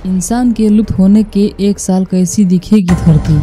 इंसान के लुप्त होने के 1 साल कैसी दिखेगी धरती।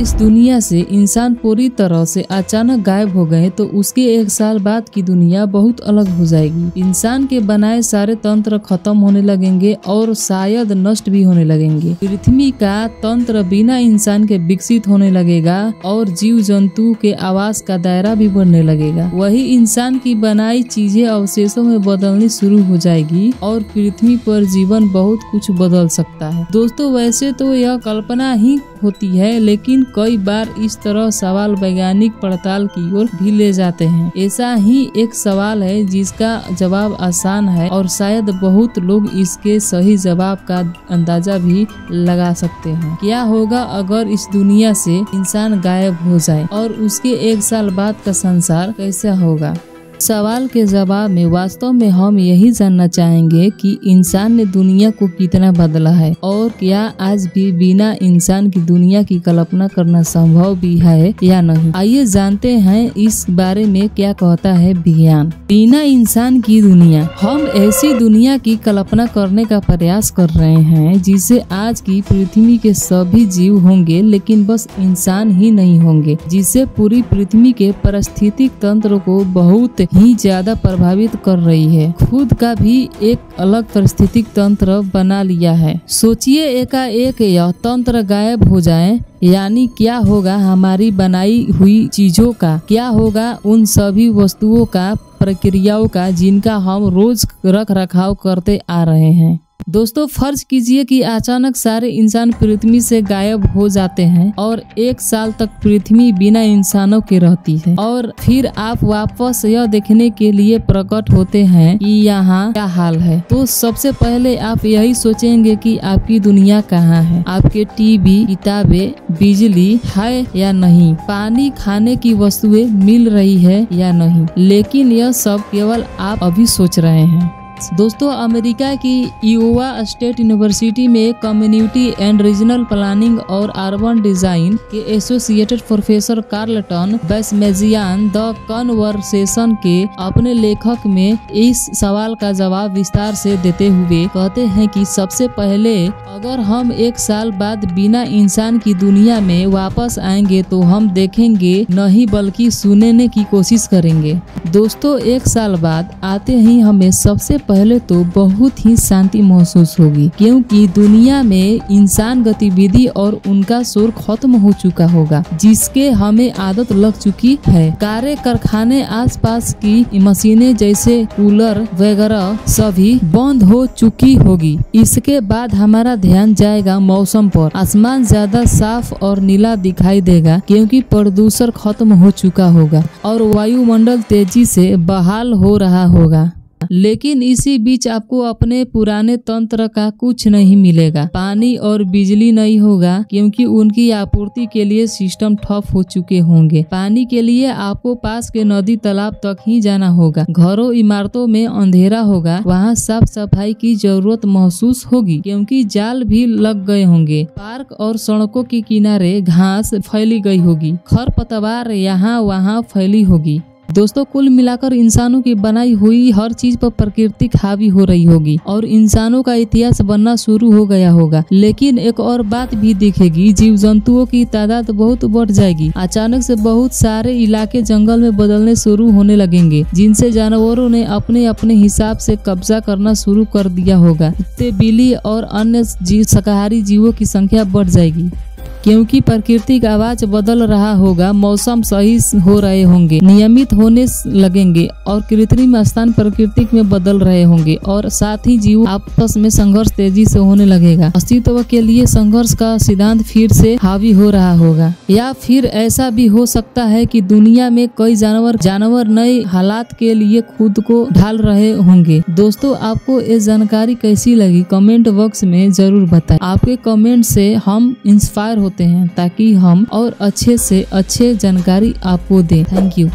इस दुनिया से इंसान पूरी तरह से अचानक गायब हो गए तो उसके 1 साल बाद की दुनिया बहुत अलग हो जाएगी। इंसान के बनाए सारे तंत्र खत्म होने लगेंगे और शायद नष्ट भी होने लगेंगे। पृथ्वी का तंत्र बिना इंसान के विकसित होने लगेगा और जीव जंतु के आवास का दायरा भी बढ़ने लगेगा। वही इंसान की बनाई चीजें अवशेषों में बदलनी शुरू हो जाएगी और पृथ्वी पर जीवन बहुत कुछ बदल सकता है। दोस्तों, वैसे तो यह कल्पना ही होती है, लेकिन कई बार इस तरह सवाल वैज्ञानिक पड़ताल की ओर भी ले जाते हैं। ऐसा ही एक सवाल है जिसका जवाब आसान है और शायद बहुत लोग इसके सही जवाब का अंदाजा भी लगा सकते हैं। क्या होगा अगर इस दुनिया से इंसान गायब हो जाए और उसके 1 साल बाद का संसार कैसा होगा? सवाल के जवाब में वास्तव में हम यही जानना चाहेंगे कि इंसान ने दुनिया को कितना बदला है और क्या आज भी बिना इंसान की दुनिया की कल्पना करना संभव भी है या नहीं। आइए जानते हैं इस बारे में क्या कहता है विज्ञान। बिना इंसान की दुनिया। हम ऐसी दुनिया की कल्पना करने का प्रयास कर रहे हैं जिसे आज की पृथ्वी के सभी जीव होंगे, लेकिन बस इंसान ही नहीं होंगे, जिससे पूरी पृथ्वी के पारिस्थितिक तंत्र को बहुत ही ज्यादा प्रभावित कर रही है। खुद का भी एक अलग पारिस्थितिक तंत्र बना लिया है। सोचिए एकाएक यह तंत्र गायब हो जाए, यानी क्या होगा हमारी बनाई हुई चीजों का, क्या होगा उन सभी वस्तुओं का, प्रक्रियाओं का जिनका हम रोज रख रखाव करते आ रहे हैं। दोस्तों, फर्ज कीजिए कि अचानक सारे इंसान पृथ्वी से गायब हो जाते हैं और 1 साल तक पृथ्वी बिना इंसानों के रहती है और फिर आप वापस यह देखने के लिए प्रकट होते हैं कि यहाँ क्या हाल है। तो सबसे पहले आप यही सोचेंगे कि आपकी दुनिया कहाँ है, आपके टीवी, किताबें, बिजली है या नहीं, पानी, खाने की वस्तुएं मिल रही है या नहीं। लेकिन यह सब केवल आप अभी सोच रहे हैं। दोस्तों, अमेरिका की इयोवा स्टेट यूनिवर्सिटी में कम्युनिटी एंड रीजनल प्लानिंग और अर्बन डिजाइन के associated professor Carlton Basmajian the conversation के अपने लेखक में इस सवाल का जवाब विस्तार से देते हुए कहते हैं कि सबसे पहले अगर हम 1 साल बाद बिना इंसान की दुनिया में वापस आएंगे तो हम देखेंगे नहीं बल्कि सुनने की कोशिश करेंगे। दोस्तों, 1 साल बाद आते ही हमें सबसे पहले तो बहुत ही शांति महसूस होगी, क्योंकि दुनिया में इंसान गतिविधि और उनका शोर खत्म हो चुका होगा, जिसके हमें आदत लग चुकी है। कारें, कारखाने, आसपास की मशीनें जैसे कूलर वगैरह सभी बंद हो चुकी होगी। इसके बाद हमारा ध्यान जाएगा मौसम पर। आसमान ज्यादा साफ और नीला दिखाई देगा क्योंकि प्रदूषण खत्म हो चुका होगा और वायुमंडल तेजी से बहाल हो रहा होगा। लेकिन इसी बीच आपको अपने पुराने तंत्र का कुछ नहीं मिलेगा। पानी और बिजली नहीं होगा क्योंकि उनकी आपूर्ति के लिए सिस्टम ठप हो चुके होंगे। पानी के लिए आपको पास के नदी, तालाब तक ही जाना होगा। घरों, इमारतों में अंधेरा होगा। वहाँ साफ सफाई की जरूरत महसूस होगी क्योंकि जाल भी लग गए होंगे। पार्क और सड़कों के किनारे घास फैली गई होगी। खरपतवार यहाँ वहाँ फैली होगी। दोस्तों, कुल मिलाकर इंसानों की बनाई हुई हर चीज पर प्रकृति हावी हो रही होगी और इंसानों का इतिहास बनना शुरू हो गया होगा। लेकिन एक और बात भी दिखेगी, जीव जंतुओं की तादाद बहुत बढ़ जाएगी। अचानक से बहुत सारे इलाके जंगल में बदलने शुरू होने लगेंगे, जिनसे जानवरों ने अपने अपने हिसाब से कब्जा करना शुरू कर दिया होगा। कुत्ते, बिल्ली और अन्य शाकाहारी जीवों की संख्या बढ़ जाएगी क्योंकि प्राकृतिक आवाज बदल रहा होगा। मौसम सही हो रहे होंगे, नियमित होने लगेंगे और कृत्रिम स्थान प्राकृतिक में बदल रहे होंगे और साथ ही जीव आपस में संघर्ष तेजी से होने लगेगा। अस्तित्व के लिए संघर्ष का सिद्धांत फिर से हावी हो रहा होगा। या फिर ऐसा भी हो सकता है कि दुनिया में कई जानवर नए हालात के लिए खुद को ढाल रहे होंगे। दोस्तों, आपको ये जानकारी कैसी लगी कमेंट बॉक्स में जरूर बताएं। आपके कमेंट से हम इंस्पायर होते हैं ताकि हम और अच्छे से अच्छे जानकारी आपको दें। Thank you.